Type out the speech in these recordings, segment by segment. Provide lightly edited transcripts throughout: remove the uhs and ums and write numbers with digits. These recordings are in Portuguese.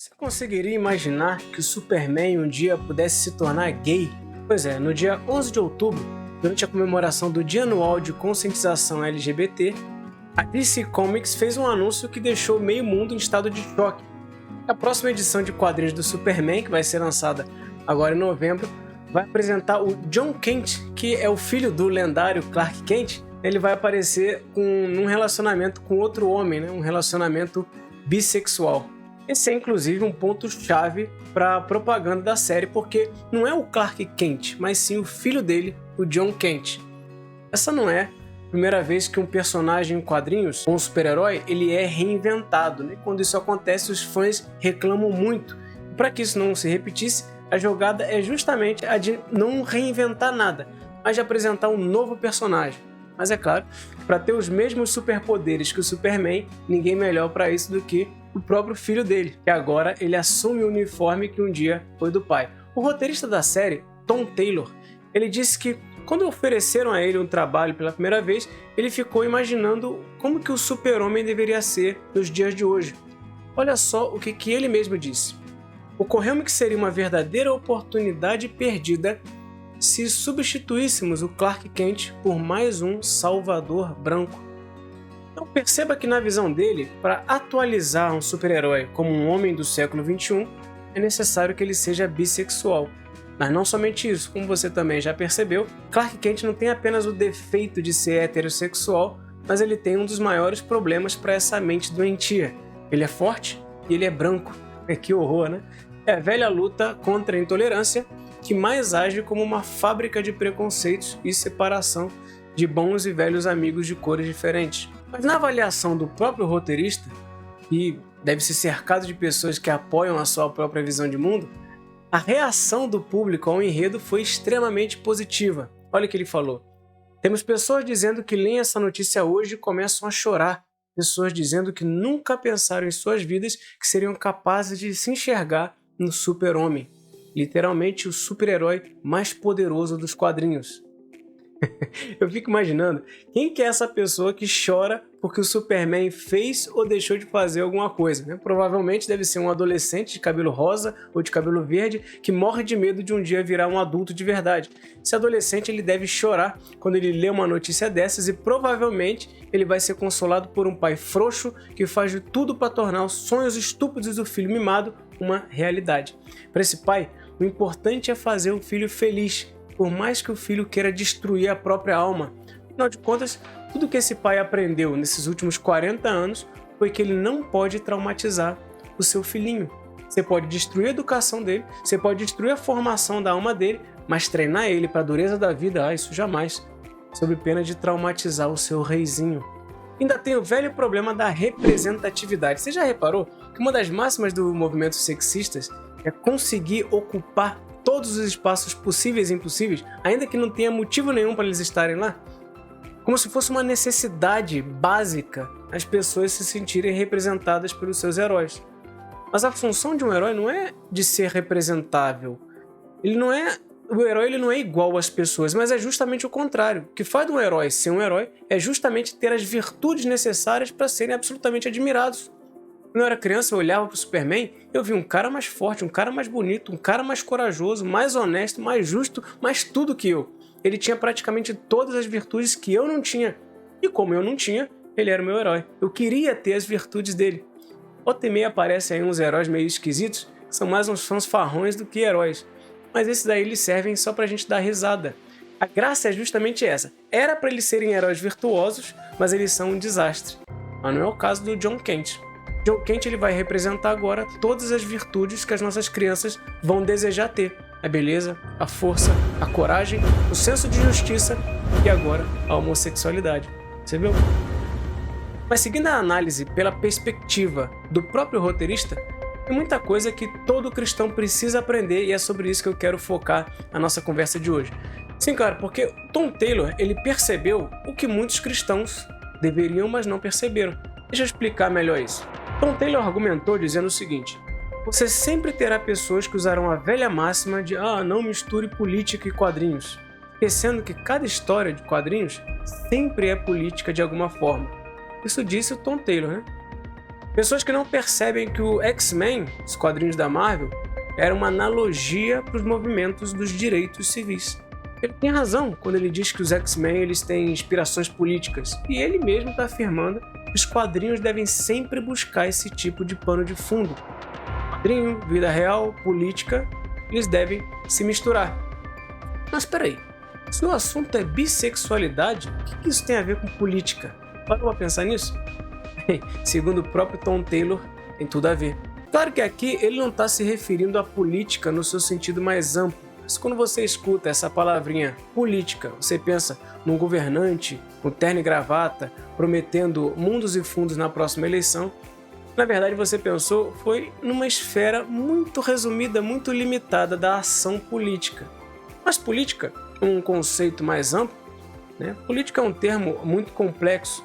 Você conseguiria imaginar que o Superman um dia pudesse se tornar gay? Pois é, no dia 11 de outubro, durante a comemoração do Dia Anual de Conscientização LGBT, a DC Comics fez um anúncio que deixou meio mundo em estado de choque. A próxima edição de quadrinhos do Superman, que vai ser lançada agora em novembro, vai apresentar o Jon Kent, que é o filho do lendário Clark Kent. Ele vai aparecer num relacionamento com outro homem, um relacionamento bissexual. Esse é inclusive um ponto-chave para a propaganda da série, porque não é o Clark Kent, mas sim o filho dele, o Jon Kent. Essa não é a primeira vez que um personagem em quadrinhos, um super-herói, ele é reinventado. Quando isso acontece, os fãs reclamam muito. Para que isso não se repetisse, a jogada é justamente a de não reinventar nada, mas de apresentar um novo personagem. Mas é claro, para ter os mesmos superpoderes que o Superman, ninguém melhor para isso do que o próprio filho dele, que agora ele assume o uniforme que um dia foi do pai. O roteirista da série, Tom Taylor, ele disse que quando ofereceram a ele um trabalho pela primeira vez, ele ficou imaginando como que o super-homem deveria ser nos dias de hoje. Olha só o que ele mesmo disse. Ocorreu-me que seria uma verdadeira oportunidade perdida se substituíssemos o Clark Kent por mais um Salvador branco. Então perceba que na visão dele, para atualizar um super-herói como um homem do século XXI, é necessário que ele seja bissexual. Mas não somente isso, como você também já percebeu, Clark Kent não tem apenas o defeito de ser heterossexual, mas ele tem um dos maiores problemas para essa mente doentia. Ele é forte e ele é branco. Que horror, né? É a velha luta contra a intolerância que mais age como uma fábrica de preconceitos e separação de bons e velhos amigos de cores diferentes. Mas na avaliação do próprio roteirista, que deve ser cercado de pessoas que apoiam a sua própria visão de mundo, a reação do público ao enredo foi extremamente positiva. Olha o que ele falou. Temos pessoas dizendo que leem essa notícia hoje e começam a chorar. Pessoas dizendo que nunca pensaram em suas vidas que seriam capazes de se enxergar no super-homem. Literalmente o super-herói mais poderoso dos quadrinhos. Eu fico imaginando, quem que é essa pessoa que chora porque o Superman fez ou deixou de fazer alguma coisa? Provavelmente deve ser um adolescente de cabelo rosa ou de cabelo verde que morre de medo de um dia virar um adulto de verdade. Esse adolescente ele deve chorar quando ele lê uma notícia dessas e provavelmente ele vai ser consolado por um pai frouxo que faz de tudo para tornar os sonhos estúpidos do filho mimado uma realidade. Para esse pai, o importante é fazer o filho feliz, por mais que o filho queira destruir a própria alma. Afinal de contas, tudo que esse pai aprendeu nesses últimos 40 anos foi que ele não pode traumatizar o seu filhinho. Você pode destruir a educação dele, você pode destruir a formação da alma dele, mas treinar ele para a dureza da vida, isso jamais, sob pena de traumatizar o seu reizinho. Ainda tem o velho problema da representatividade. Você já reparou que uma das máximas do movimento sexistas é conseguir ocupar todos os espaços possíveis e impossíveis, ainda que não tenha motivo nenhum para eles estarem lá? Como se fosse uma necessidade básica as pessoas se sentirem representadas pelos seus heróis. Mas a função de um herói não é de ser representável. O herói ele não é igual às pessoas, mas é justamente o contrário. O que faz de um herói ser um herói é justamente ter as virtudes necessárias para serem absolutamente admirados. Quando eu era criança, eu olhava para o Superman, eu via um cara mais forte, um cara mais bonito, um cara mais corajoso, mais honesto, mais justo, mais tudo que eu. Ele tinha praticamente todas as virtudes que eu não tinha. E como eu não tinha, ele era o meu herói. Eu queria ter as virtudes dele. Volta e meia aparecem aí uns heróis meio esquisitos, que são mais uns fãs farrões do que heróis. Mas esses daí eles servem só pra gente dar risada. A graça é justamente essa. Era para eles serem heróis virtuosos, mas eles são um desastre. Mas não é o caso do Jon Kent. Jon Kent ele vai representar agora todas as virtudes que as nossas crianças vão desejar ter. A beleza, a força, a coragem, o senso de justiça e agora a homossexualidade. Você viu? Mas seguindo a análise pela perspectiva do próprio roteirista, tem muita coisa que todo cristão precisa aprender e é sobre isso que eu quero focar a nossa conversa de hoje. Sim, claro, porque Tom Taylor ele percebeu o que muitos cristãos deveriam, mas não perceberam. Deixa eu explicar melhor isso. Tom Taylor argumentou dizendo o seguinte: você sempre terá pessoas que usarão a velha máxima de não misture política e quadrinhos, esquecendo que cada história de quadrinhos sempre é política de alguma forma. Isso disse o Tom Taylor, Pessoas que não percebem que o X-Men, os quadrinhos da Marvel, era uma analogia para os movimentos dos direitos civis. Ele tem razão quando ele diz que os X-Men eles têm inspirações políticas, e ele mesmo está afirmando que os quadrinhos devem sempre buscar esse tipo de pano de fundo. Quadrinho, vida real, política, eles devem se misturar. Mas espera aí, se o assunto é bissexualidade, o que isso tem a ver com política? Parou pra pensar nisso? Segundo o próprio Tom Taylor, tem tudo a ver. Claro que aqui ele não está se referindo à política no seu sentido mais amplo. Mas quando você escuta essa palavrinha política, você pensa num governante com terno e gravata prometendo mundos e fundos na próxima eleição. Na verdade, você pensou foi numa esfera muito resumida, muito limitada da ação política. Mas política, um conceito mais amplo, né? Política é um termo muito complexo.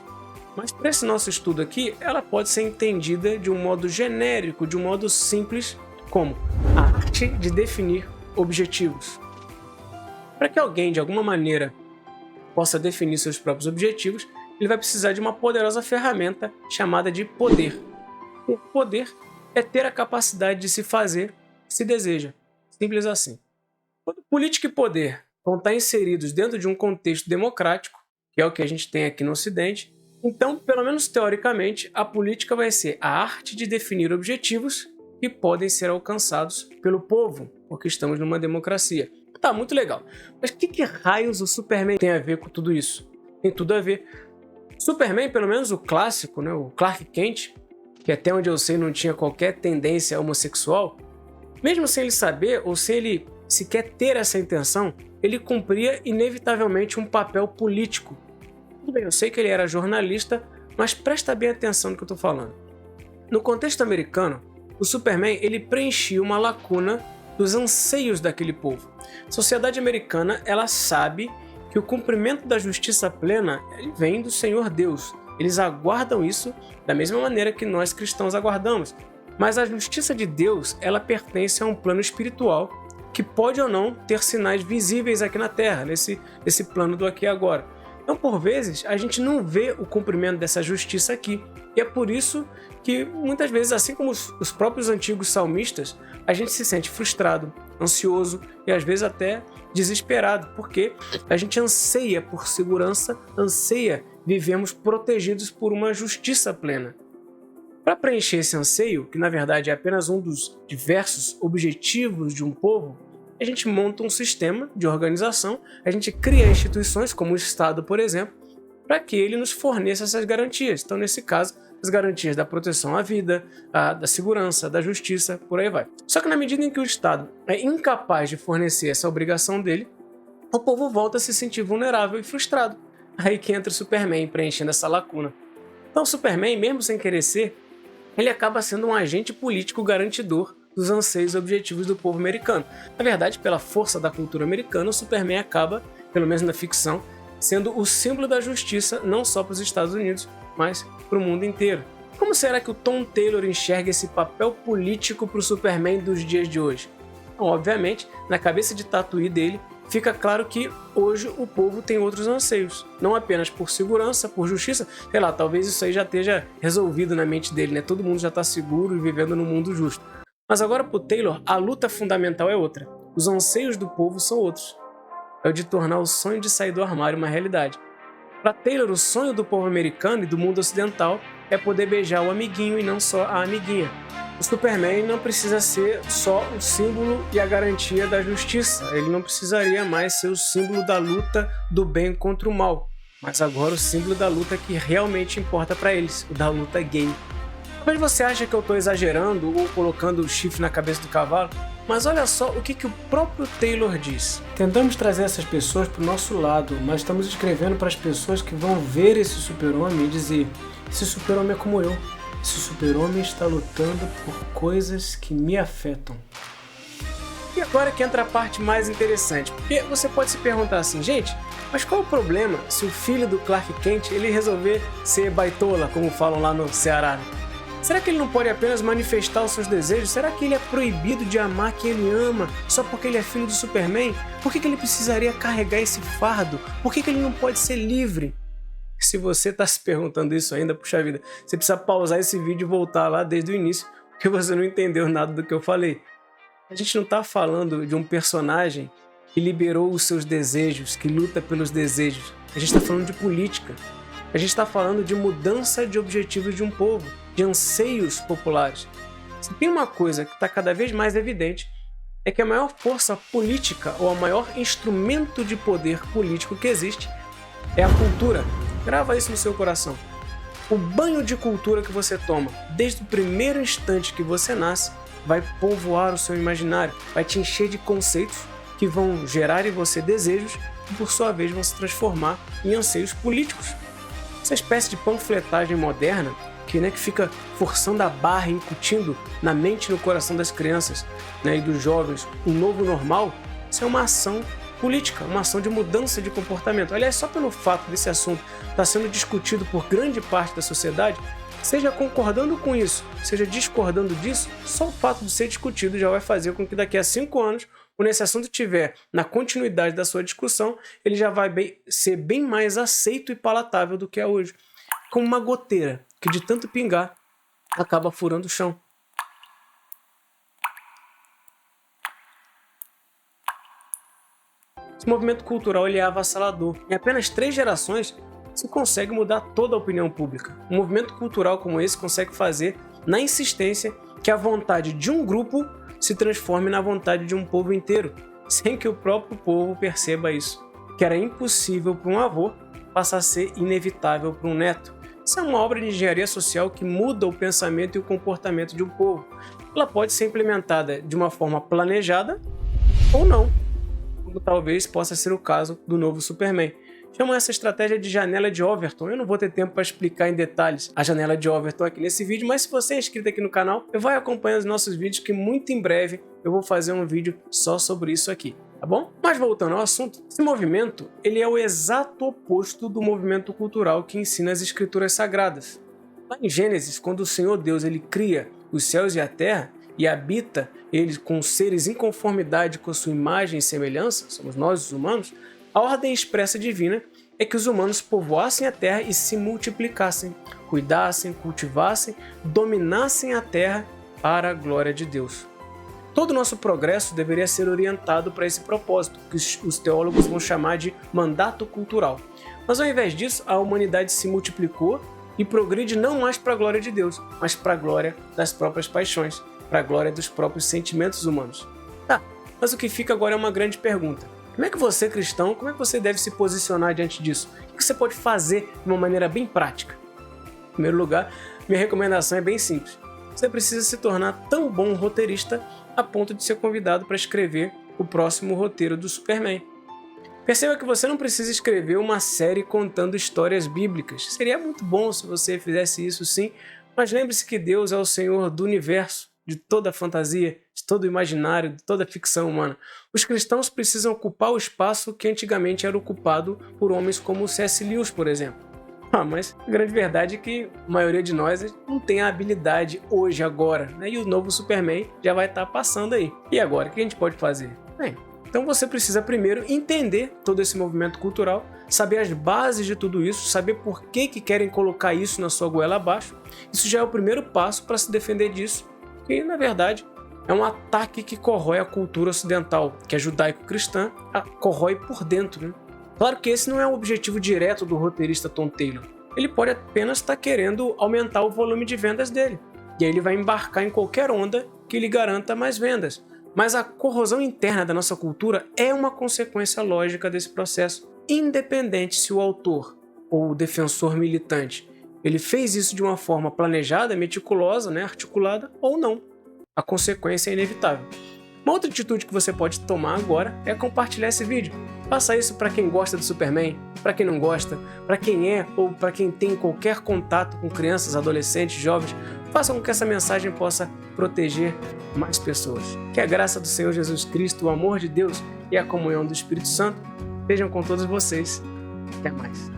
Mas para esse nosso estudo aqui, ela pode ser entendida de um modo genérico, de um modo simples, como a arte de definir objetivos. Para que alguém, de alguma maneira, possa definir seus próprios objetivos, ele vai precisar de uma poderosa ferramenta chamada de poder. Ter poder é ter a capacidade de se fazer o que se deseja. Simples assim. Quando política e poder vão estar inseridos dentro de um contexto democrático, que é o que a gente tem aqui no Ocidente, então, pelo menos teoricamente, a política vai ser a arte de definir objetivos que podem ser alcançados pelo povo, porque estamos numa democracia. Tá, muito legal. Mas que raios o Superman tem a ver com tudo isso? Tem tudo a ver. Superman, pelo menos o clássico, né, o Clark Kent, que até onde eu sei não tinha qualquer tendência homossexual, mesmo sem ele saber ou sem ele sequer ter essa intenção, ele cumpria inevitavelmente um papel político. Tudo bem, eu sei que ele era jornalista, mas presta bem atenção no que eu estou falando. No contexto americano, o Superman ele preenchia uma lacuna dos anseios daquele povo. A sociedade americana ela sabe que o cumprimento da justiça plena ele vem do Senhor Deus. Eles aguardam isso da mesma maneira que nós cristãos aguardamos. Mas a justiça de Deus ela pertence a um plano espiritual que pode ou não ter sinais visíveis aqui na Terra, nesse plano do aqui e agora. Então, por vezes, a gente não vê o cumprimento dessa justiça aqui. E é por isso que, muitas vezes, assim como os próprios antigos salmistas, a gente se sente frustrado, ansioso e, às vezes, até desesperado, porque a gente anseia por segurança, anseia vivemos protegidos por uma justiça plena. Para preencher esse anseio, que, na verdade, é apenas um dos diversos objetivos de um povo, a gente monta um sistema de organização, a gente cria instituições como o Estado, por exemplo, para que ele nos forneça essas garantias. Então, nesse caso, as garantias da proteção à vida, da segurança, da justiça, por aí vai. Só que na medida em que o Estado é incapaz de fornecer essa obrigação dele, o povo volta a se sentir vulnerável e frustrado. Aí que entra o Superman preenchendo essa lacuna. Então, o Superman, mesmo sem querer ser, ele acaba sendo um agente político garantidor dos anseios e objetivos do povo americano. Na verdade, pela força da cultura americana, o Superman acaba, pelo menos na ficção, sendo o símbolo da justiça não só para os Estados Unidos, mas para o mundo inteiro. Como será que o Tom Taylor enxerga esse papel político para o Superman dos dias de hoje? Bom, obviamente, na cabeça de tatuí dele, fica claro que hoje o povo tem outros anseios, não apenas por segurança, por justiça, sei lá, talvez isso aí já esteja resolvido na mente dele, né? Todo mundo já está seguro e vivendo num mundo justo. Mas agora para o Taylor, a luta fundamental é outra. Os anseios do povo são outros. É o de tornar o sonho de sair do armário uma realidade. Para Taylor, o sonho do povo americano e do mundo ocidental é poder beijar o amiguinho e não só a amiguinha. O Superman não precisa ser só o símbolo e a garantia da justiça. Ele não precisaria mais ser o símbolo da luta do bem contra o mal. Mas agora o símbolo da luta que realmente importa para eles, o da luta gay. Talvez você ache que eu estou exagerando ou colocando o chifre na cabeça do cavalo, mas olha só o que o próprio Taylor diz. Tentamos trazer essas pessoas para o nosso lado, mas estamos escrevendo para as pessoas que vão ver esse super-homem e dizer: esse super-homem é como eu. Esse super-homem está lutando por coisas que me afetam. E agora que entra a parte mais interessante, porque você pode se perguntar assim, gente, mas qual o problema se o filho do Clark Kent ele resolver ser baitola, como falam lá no Ceará? Será que ele não pode apenas manifestar os seus desejos? Será que ele é proibido de amar quem ele ama só porque ele é filho do Superman? Por que ele precisaria carregar esse fardo? Por que ele não pode ser livre? Se você está se perguntando isso ainda, puxa vida, você precisa pausar esse vídeo e voltar lá desde o início, porque você não entendeu nada do que eu falei. A gente não está falando de um personagem que liberou os seus desejos, que luta pelos desejos. A gente está falando de política. A gente está falando de mudança de objetivos de um povo, de anseios populares. Se tem uma coisa que está cada vez mais evidente, é que a maior força política ou o maior instrumento de poder político que existe é a cultura. Grava isso no seu coração. O banho de cultura que você toma, desde o primeiro instante que você nasce, vai povoar o seu imaginário, vai te encher de conceitos que vão gerar em você desejos e, por sua vez, vão se transformar em anseios políticos. Essa espécie de panfletagem moderna que fica forçando a barra, incutindo na mente e no coração das crianças, e dos jovens um novo normal, isso é uma ação política, uma ação de mudança de comportamento. Aliás, só pelo fato desse assunto estar sendo discutido por grande parte da sociedade, seja concordando com isso, seja discordando disso, só o fato de ser discutido já vai fazer com que daqui a 5 anos, quando esse assunto estiver na continuidade da sua discussão, ele já vai ser bem mais aceito e palatável do que é hoje. Como uma goteira que de tanto pingar acaba furando o chão. Esse movimento cultural ele é avassalador. Em apenas 3 gerações se consegue mudar toda a opinião pública. Um movimento cultural como esse consegue fazer, na insistência, que a vontade de um grupo se transforme na vontade de um povo inteiro, sem que o próprio povo perceba isso. Que era impossível para um avô passar a ser inevitável para um neto. Isso é uma obra de engenharia social que muda o pensamento e o comportamento de um povo. Ela pode ser implementada de uma forma planejada ou não, como talvez possa ser o caso do novo Superman. Chamam essa estratégia de janela de Overton. Eu não vou ter tempo para explicar em detalhes a janela de Overton aqui nesse vídeo, mas se você é inscrito aqui no canal, vai acompanhando os nossos vídeos que muito em breve eu vou fazer um vídeo só sobre isso aqui, tá bom? Mas voltando ao assunto, esse movimento ele é o exato oposto do movimento cultural que ensina as escrituras sagradas. Lá em Gênesis, quando o Senhor Deus ele cria os céus e a terra e habita eles com seres em conformidade com a sua imagem e semelhança, somos nós os humanos, a ordem expressa divina é que os humanos povoassem a terra e se multiplicassem, cuidassem, cultivassem, dominassem a terra para a glória de Deus. Todo o nosso progresso deveria ser orientado para esse propósito, que os teólogos vão chamar de mandato cultural. Mas ao invés disso, a humanidade se multiplicou e progride não mais para a glória de Deus, mas para a glória das próprias paixões, para a glória dos próprios sentimentos humanos. Tá, mas o que fica agora é uma grande pergunta. Como é que você, cristão, como é que você deve se posicionar diante disso? O que você pode fazer de uma maneira bem prática? Em primeiro lugar, minha recomendação é bem simples. Você precisa se tornar tão bom roteirista a ponto de ser convidado para escrever o próximo roteiro do Superman. Perceba que você não precisa escrever uma série contando histórias bíblicas. Seria muito bom se você fizesse isso sim, mas lembre-se que Deus é o Senhor do universo, de toda a fantasia, de todo o imaginário, de toda a ficção humana. Os cristãos precisam ocupar o espaço que antigamente era ocupado por homens como C.S. Lewis, por exemplo. Mas a grande verdade é que a maioria de nós não tem a habilidade hoje, agora, e o novo Superman já vai estar passando aí. E agora, o que a gente pode fazer? Então você precisa primeiro entender todo esse movimento cultural, saber as bases de tudo isso, saber por que querem colocar isso na sua goela abaixo. Isso já é o primeiro passo para se defender disso, que na verdade é um ataque que corrói a cultura ocidental, que é judaico-cristã, corrói por dentro. Claro que esse não é o objetivo direto do roteirista Tom Taylor. Ele pode apenas estar querendo aumentar o volume de vendas dele. E aí ele vai embarcar em qualquer onda que lhe garanta mais vendas. Mas a corrosão interna da nossa cultura é uma consequência lógica desse processo, independente se o autor ou o defensor militante ele fez isso de uma forma planejada, meticulosa, articulada ou não. A consequência é inevitável. Uma outra atitude que você pode tomar agora é compartilhar esse vídeo. Faça isso para quem gosta do Superman, para quem não gosta, para quem é ou para quem tem qualquer contato com crianças, adolescentes, jovens. Faça com que essa mensagem possa proteger mais pessoas. Que a graça do Senhor Jesus Cristo, o amor de Deus e a comunhão do Espírito Santo estejam com todos vocês. Até mais.